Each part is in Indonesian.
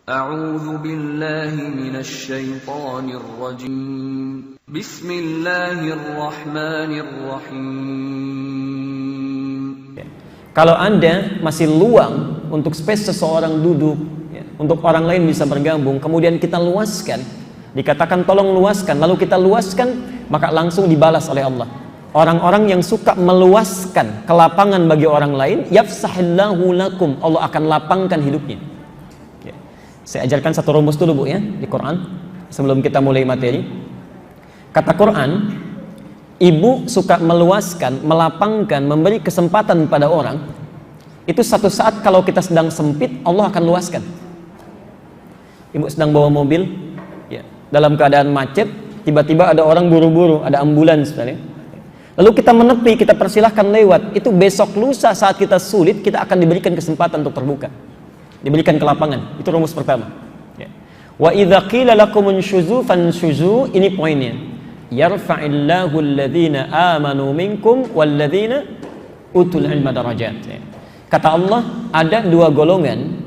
A'udzu billahi minasy syaithanir rajim. Bismillahirrahmanirrahim. Kalau Anda masih luang untuk space seseorang duduk, untuk orang lain bisa bergabung, kemudian kita luaskan, dikatakan tolong luaskan, lalu kita luaskan, maka langsung dibalas oleh Allah. Orang-orang yang suka meluaskan kelapangan bagi orang lain, yafsahillahu lakum, Allah akan lapangkan hidupnya. Saya ajarkan satu rumus dulu Bu ya di Quran sebelum kita mulai materi. Kata Quran, ibu suka meluaskan, melapangkan, memberi kesempatan pada orang. Itu satu saat kalau kita sedang sempit, Allah akan luaskan. Ibu sedang bawa mobil, ya, dalam keadaan macet, tiba-tiba ada orang buru-buru, ada ambulans misalnya. Lalu kita menepi, kita persilahkan lewat. Itu besok lusa saat kita sulit, kita akan diberikan kesempatan untuk terbuka, diberikan kelapangan. Itu rumus pertama. Ya. Wa idza qila lakum unshuzu fanshuzu, ini poinnya. Yarfa'illahu alladhina amanu minkum walladhina utul ilma darajat. Ya. Kata Allah, ada dua golongan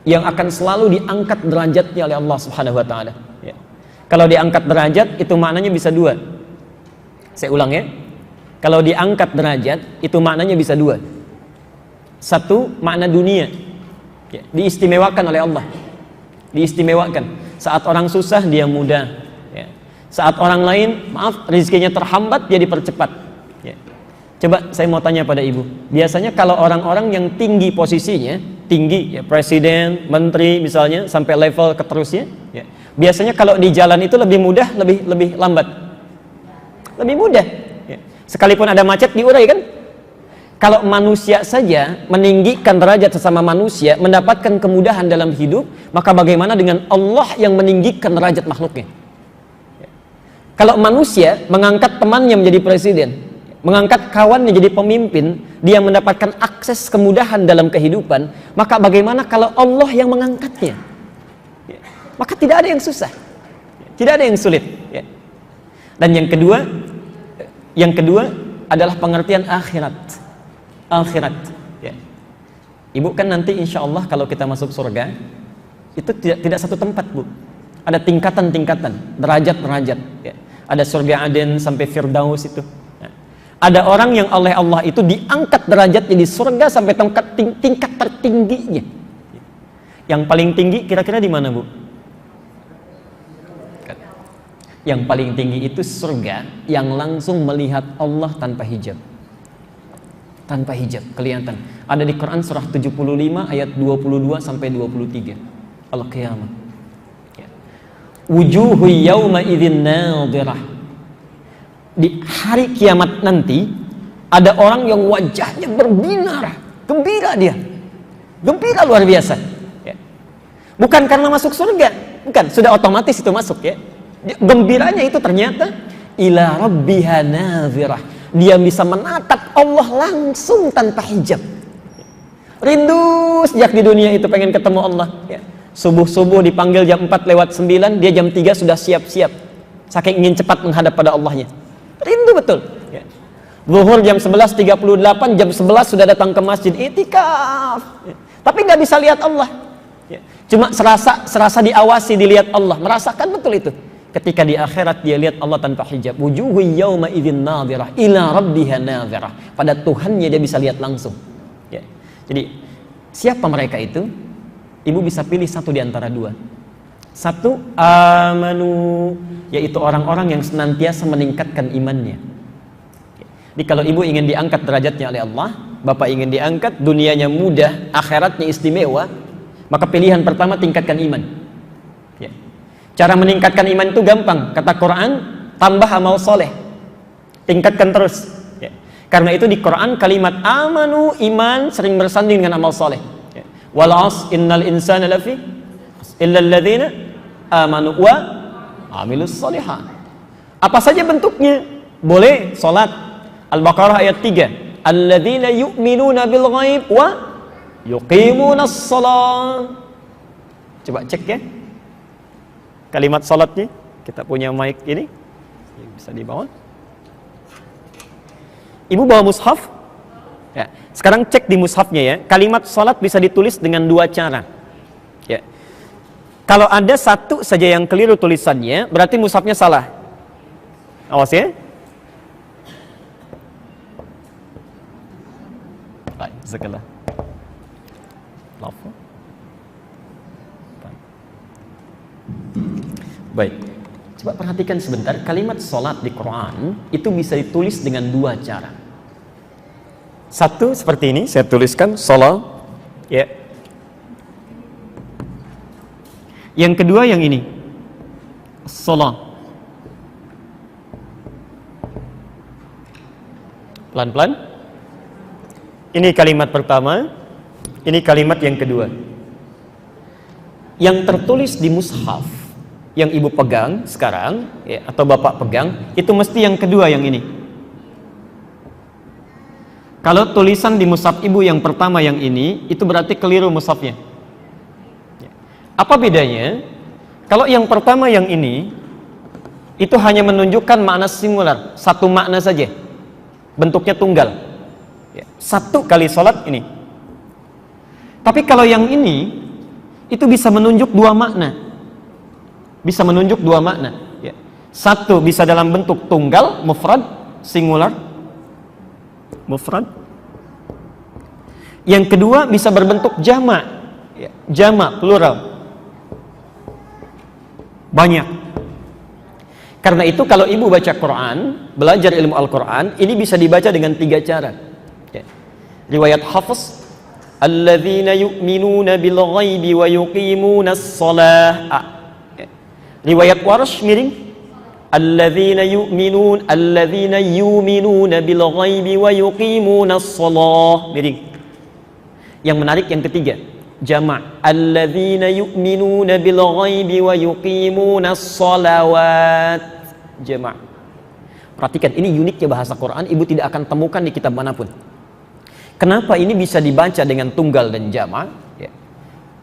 yang akan selalu diangkat derajatnya oleh Allah Subhanahu wa taala. Ya. Kalau diangkat derajat itu maknanya bisa dua. Saya ulang ya. Kalau diangkat derajat itu maknanya bisa dua. Satu, makna dunia. Ya, diistimewakan oleh Allah. Diistimewakan. Saat orang susah dia mudah. Ya. Saat orang lain, maaf, rezekinya terhambat dia dipercepat. Ya. Coba saya mau tanya pada ibu. Biasanya kalau orang-orang yang tinggi posisinya, tinggi, ya, presiden, menteri misalnya, sampai level keterusnya, ya, biasanya kalau di jalan itu lebih mudah, lebih lambat. Lebih mudah. Ya. Sekalipun ada macet diurai kan? Kalau manusia saja meninggikan derajat sesama manusia, mendapatkan kemudahan dalam hidup, maka bagaimana dengan Allah yang meninggikan derajat makhluknya? Ya. Kalau manusia mengangkat temannya menjadi presiden, mengangkat kawannya jadi pemimpin, dia mendapatkan akses kemudahan dalam kehidupan, maka bagaimana kalau Allah yang mengangkatnya? Ya. Maka tidak ada yang susah, tidak ada yang sulit. Ya. Dan yang kedua adalah pengertian akhirat. Ya. Ibu kan nanti insya Allah kalau kita masuk surga itu tidak satu tempat Bu, ada tingkatan-tingkatan, derajat-derajat. Ya. Ada surga Aden sampai Firdaus itu. Ya. Ada orang yang oleh Allah itu diangkat derajatnya di surga sampai tingkat tertingginya. Yang paling tinggi kira-kira di mana Bu? Yang paling tinggi itu surga yang langsung melihat Allah tanpa hijab. Tanpa hijab, kelihatan. Ada di Quran surah 75 ayat 22 sampai 23. Al-Qiyamah. Ya. Wujuhu yawma idzin nadhirah. Di hari kiamat nanti ada orang yang wajahnya berbinar, gembira dia. Gembira luar biasa. Ya. Bukan karena masuk surga, bukan, sudah otomatis itu masuk ya. Gembiranya itu ternyata ila rabbiha nadhirah. Dia bisa menatap Allah langsung tanpa hijab. Rindu sejak di dunia itu pengen ketemu Allah. Ya. Subuh-subuh dipanggil jam 4:09, dia jam 3 sudah siap-siap. Saking ingin cepat menghadap pada Allahnya. Rindu betul. Ya. Zuhur jam 11:38, jam 11 sudah datang ke masjid itikaf. Ya. Tapi nggak bisa lihat Allah. Ya. Cuma serasa diawasi, dilihat Allah. Merasakan betul itu. Ketika di akhirat dia lihat Allah tanpa hijab. Wujuhu yawma idzin nadhirah ila rabbiha nadhirah. Pada Tuhannya dia bisa lihat langsung. Ya. Jadi siapa mereka itu? Ibu bisa pilih satu di antara dua. Satu, amanu, yaitu orang-orang yang senantiasa meningkatkan imannya. Jadi kalau ibu ingin diangkat derajatnya oleh Allah, bapak ingin diangkat, dunianya mudah, akhiratnya istimewa, maka pilihan pertama tingkatkan iman. Ya. Cara meningkatkan iman itu gampang. Kata Quran, tambah amal soleh, tingkatkan terus. Ya. Karena itu di Quran kalimat amanu, iman, sering bersanding dengan amal soleh. Ya. Wal 'asr innal insana lafi illa alladzina amanu wa amilus sholihat. Apa saja bentuknya? Boleh salat. Al-Baqarah ayat 3. Alladzina yu'minuna bil ghaib wa yuqimunas shalah. Coba cek ya. Kalimat salatnya, kita punya mic ini bisa dibawa. Ibu bawa mushaf ya. Sekarang cek di mushafnya ya. Kalimat salat bisa ditulis dengan dua cara ya. Kalau ada satu saja yang keliru tulisannya, berarti mushafnya salah. Awas ya. Baik, jazakallah. Baik. Coba perhatikan sebentar, kalimat sholat di Quran itu bisa ditulis dengan dua cara. Satu seperti ini, saya tuliskan sholat, ya. Yang kedua yang ini, sholat. Pelan-pelan. Ini kalimat pertama, ini kalimat yang kedua. Yang tertulis di mushaf yang ibu pegang sekarang, ya, atau bapak pegang, itu mesti yang kedua yang ini. Kalau tulisan di mushaf ibu yang pertama yang ini, itu berarti keliru mushafnya. Apa bedanya? Kalau yang pertama yang ini, itu hanya menunjukkan makna singular, satu makna saja, bentuknya tunggal, ya, satu kali sholat ini. Tapi kalau yang ini, itu bisa menunjuk dua makna. Bisa menunjuk dua makna, ya. Satu bisa dalam bentuk tunggal, mufrad, singular, mufrad. Yang kedua bisa berbentuk jamak, ya, jamak, plural, banyak. Karena itu kalau ibu baca Quran, belajar ilmu Al-Quran, ini bisa dibaca dengan tiga cara, ya. Riwayat Hafiz, alladzina yu'minuna bil ghaibi wa yuqimuna as-salah. Riwayat Warsh miring, alladzina yu'minuna bil ghaibi wa yuqimuna as-salah, miring. Yang menarik yang ketiga, jamak, alladzina yu'minuna bil ghaibi wa yuqimuna as-salawat, jamak. Perhatikan, ini uniknya bahasa Quran, ibu tidak akan temukan di kitab manapun. Kenapa ini bisa dibaca dengan tunggal dan jamak? Ya.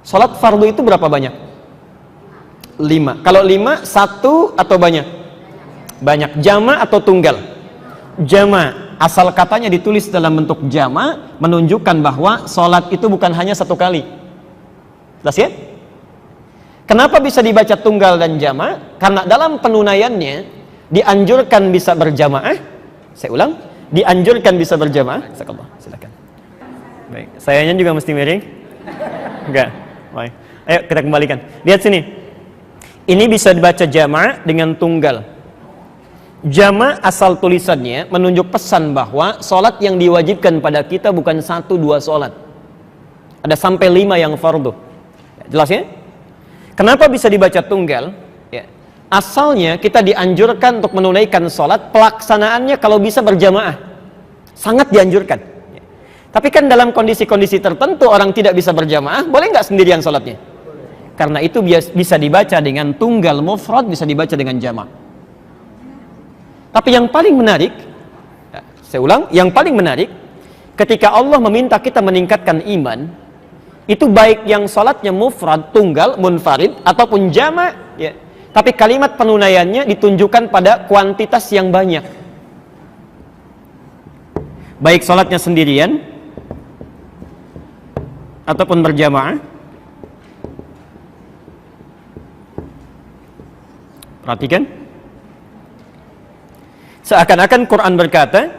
Salat fardu itu berapa banyak? 5. Kalau 5, satu atau banyak? Banyak. Jamak atau tunggal? Jamak. Asal katanya ditulis dalam bentuk jamak, menunjukkan bahwa sholat itu bukan hanya satu kali. Jelas ya? Kenapa bisa dibaca tunggal dan jamak? Karena dalam penunaiannya dianjurkan bisa berjamaah. Saya ulang, dianjurkan bisa berjamaah. Silakan. Baik, sayanya juga mesti miring? Enggak. Baik. Ayo kita kembalikan. Lihat sini. Ini bisa dibaca jamak dengan tunggal. Jamak asal tulisannya menunjuk pesan bahwa sholat yang diwajibkan pada kita bukan 1-2 sholat. Ada sampai 5 yang fardu. Jelas ya? Kenapa bisa dibaca tunggal? Ya. Asalnya kita dianjurkan untuk menunaikan sholat, pelaksanaannya kalau bisa berjamaah. Sangat dianjurkan. Ya. Tapi kan dalam kondisi-kondisi tertentu orang tidak bisa berjamaah, boleh nggak sendirian sholatnya? Karena itu bisa dibaca dengan tunggal mufrad, bisa dibaca dengan jamak. Tapi yang paling menarik, saya ulang, yang paling menarik, ketika Allah meminta kita meningkatkan iman, itu baik yang salatnya mufrad, tunggal, munfarid, ataupun jamak, ya. Tapi kalimat penunaiannya ditunjukkan pada kuantitas yang banyak. Baik salatnya sendirian, ataupun berjamaah. Perhatikan, seakan-akan Quran berkata,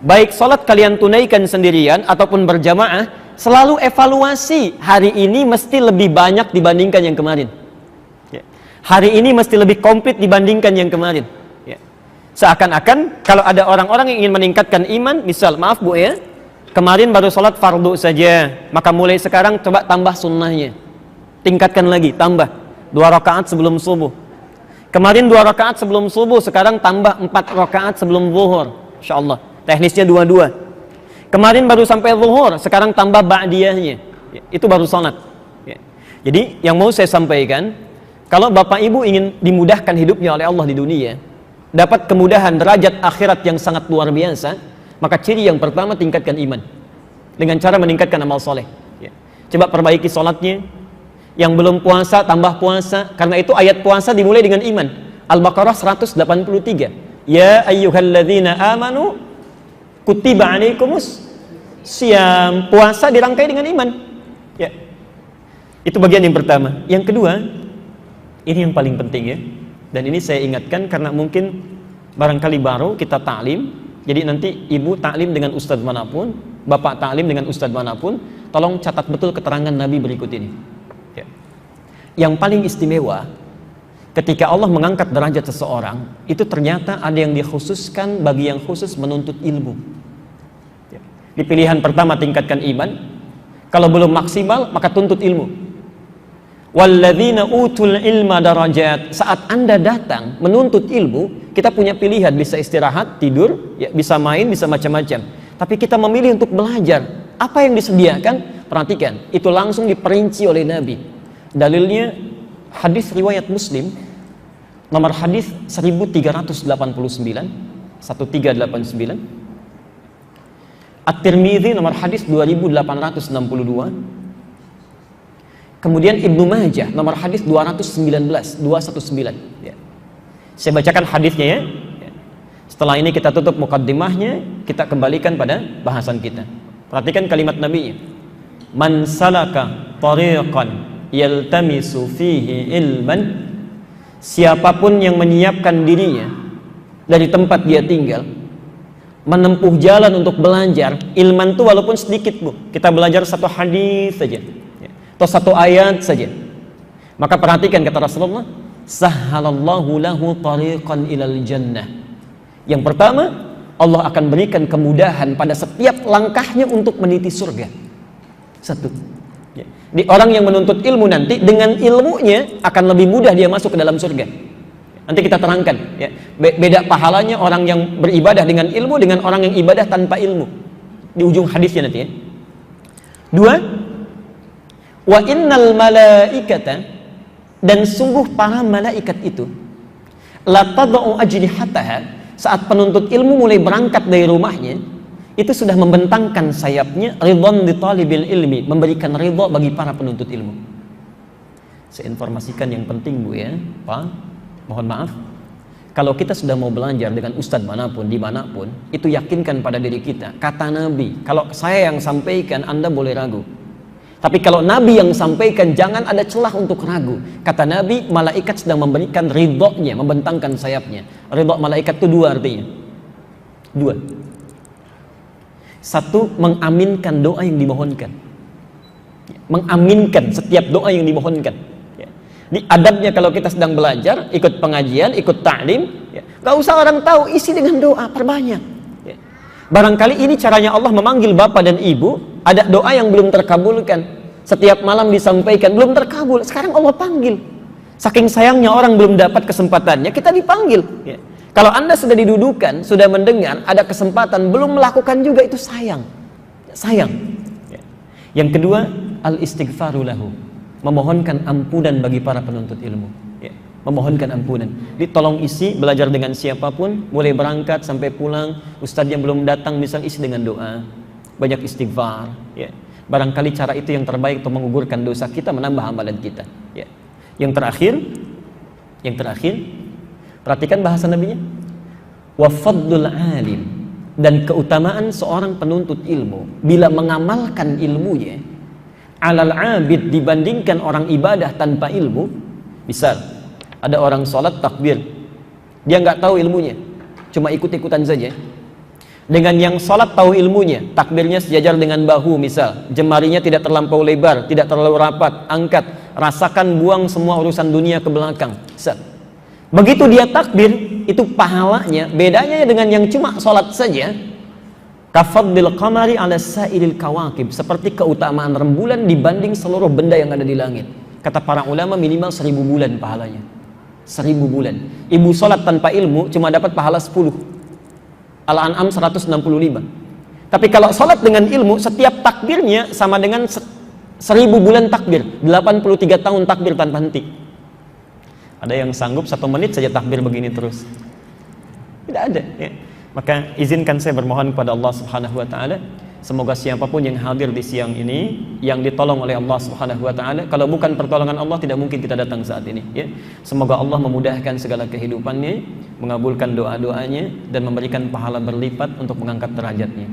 baik sholat kalian tunaikan sendirian ataupun berjamaah, selalu evaluasi, hari ini mesti lebih banyak dibandingkan yang kemarin. Ya. Hari ini mesti lebih komplit dibandingkan yang kemarin. Ya. Seakan-akan kalau ada orang-orang yang ingin meningkatkan iman, misal, maaf bu ya, kemarin baru sholat fardu saja, maka mulai sekarang coba tambah sunnahnya, tingkatkan lagi, tambah 2 rakaat sebelum subuh. Kemarin 2 rakaat sebelum subuh, sekarang tambah 4 rakaat sebelum zuhur. Insyaallah. Teknisnya 2-2. Kemarin baru sampai zuhur, sekarang tambah ba'diyahnya. Ya, itu baru salat. Ya. Jadi yang mau saya sampaikan, kalau Bapak Ibu ingin dimudahkan hidupnya oleh Allah di dunia, dapat kemudahan derajat akhirat yang sangat luar biasa, maka ciri yang pertama tingkatkan iman. Dengan cara meningkatkan amal soleh. Ya. Coba perbaiki salatnya. Yang belum puasa, tambah puasa. Karena itu ayat puasa dimulai dengan iman. Al-Baqarah 183. Ya ayyuhalladzina amanu kutiba alaikumus siyam. Puasa dirangkai dengan iman. Ya. Itu bagian yang pertama. Yang kedua, ini yang paling penting ya. Dan ini saya ingatkan karena mungkin barangkali baru kita taklim. Jadi nanti ibu taklim dengan ustadz manapun, bapak taklim dengan ustadz manapun, tolong catat betul keterangan Nabi berikut ini. Ya. Yang paling istimewa ketika Allah mengangkat derajat seseorang, itu ternyata ada yang dikhususkan bagi yang khusus menuntut ilmu. Ya. Di pilihan pertama tingkatkan iman. Kalau belum maksimal maka tuntut ilmu. Walladzina utul ilma darajat. Saat Anda datang menuntut ilmu, kita punya pilihan, bisa istirahat, tidur, ya, bisa main, bisa macam-macam. Tapi kita memilih untuk belajar. Apa yang disediakan? Perhatikan, itu langsung diperinci oleh Nabi. Dalilnya hadis riwayat Muslim, nomor hadis 1389, 1389. At-Tirmidzi nomor hadis 2862. Kemudian Ibnu Majah nomor hadis 219. Ya. Saya bacakan hadisnya ya. Setelah ini kita tutup mukaddimahnya, kita kembalikan pada bahasan kita. Perhatikan kalimat Nabi-nya. Man salaka tariqan yaltamisu fihi ilman, siapapun yang menyiapkan dirinya dari tempat dia tinggal menempuh jalan untuk belajar ilman itu walaupun sedikit bu, kita belajar satu hadis saja atau satu ayat saja, maka perhatikan kata Rasulullah, sahhalallahu lahu tariqan ilal jannah. Yang pertama, Allah akan berikan kemudahan pada setiap langkahnya untuk meniti surga. Satu. Di orang yang menuntut ilmu nanti dengan ilmunya akan lebih mudah dia masuk ke dalam surga. Nanti kita terangkan ya, beda pahalanya orang yang beribadah dengan ilmu dengan orang yang ibadah tanpa ilmu di ujung hadisnya nanti ya. Dua, wa innal malaikata, dan sungguh para malaikat itu la tad'u ajnihataha, saat penuntut ilmu mulai berangkat dari rumahnya itu sudah membentangkan sayapnya ridwan li talibil ilmi, memberikan ridha bagi para penuntut ilmu. Saya informasikan yang penting bu ya Pak, mohon maaf, kalau kita sudah mau belajar dengan ustadz manapun, dimanapun, itu yakinkan pada diri kita. Kata Nabi, kalau saya yang sampaikan Anda boleh ragu, tapi kalau Nabi yang sampaikan jangan ada celah untuk ragu. Kata Nabi, malaikat sedang memberikan ridhonya, membentangkan sayapnya. Ridho malaikat itu dua artinya. Dua. Satu, mengaminkan doa yang dimohonkan. Mengaminkan setiap doa yang dimohonkan. Di adabnya kalau kita sedang belajar, ikut pengajian, ikut ta'lim, gak usah orang tahu, isi dengan doa, perbanyak. Barangkali ini caranya Allah memanggil bapak dan ibu, ada doa yang belum terkabulkan, setiap malam disampaikan, belum terkabul, sekarang Allah panggil. Saking sayangnya orang belum dapat kesempatannya, kita dipanggil. Kalau Anda sudah didudukan, sudah mendengar, ada kesempatan, belum melakukan juga, itu sayang. Sayang. Yang kedua, al-istighfaru lahu, memohonkan ampunan bagi para penuntut ilmu. Memohonkan ampunan. Ditolong isi, belajar dengan siapapun, mulai berangkat sampai pulang, ustadznya belum datang, misal isi dengan doa, banyak istighfar. Barangkali cara itu yang terbaik untuk menggugurkan dosa kita, menambah amalan kita. Yang terakhir, perhatikan bahasa Nabi-nya. Wa fadlul alim, dan keutamaan seorang penuntut ilmu bila mengamalkan ilmunya alal abid, dibandingkan orang ibadah tanpa ilmu. Misal ada orang sholat takbir, dia nggak tahu ilmunya, cuma ikut-ikutan saja. Dengan yang sholat tahu ilmunya, takbirnya sejajar dengan bahu misal, jemarinya tidak terlampau lebar, tidak terlalu rapat, angkat, rasakan, buang semua urusan dunia ke belakang. Misal, begitu dia takbir, itu pahalanya bedanya dengan yang cuma sholat saja. Kafadlil qamari ala sa'ilil kawakib, seperti keutamaan rembulan dibanding seluruh benda yang ada di langit. Kata para ulama minimal 1000 bulan pahalanya. 1000 bulan. Ibu sholat tanpa ilmu cuma dapat pahala 10. Al-An'am 165. Tapi kalau sholat dengan ilmu, setiap takbirnya sama dengan 1000 bulan takbir. 83 tahun takbir tanpa henti. Ada yang sanggup 1 menit saja takbir begini terus? Tidak ada ya. Maka izinkan saya bermohon kepada Allah Subhanahu wa taala, semoga siapapun yang hadir di siang ini yang ditolong oleh Allah Subhanahu wa taala. Kalau bukan pertolongan Allah tidak mungkin kita datang saat ini ya. Semoga Allah memudahkan segala kehidupannya, mengabulkan doa-doanya dan memberikan pahala berlipat untuk mengangkat derajatnya.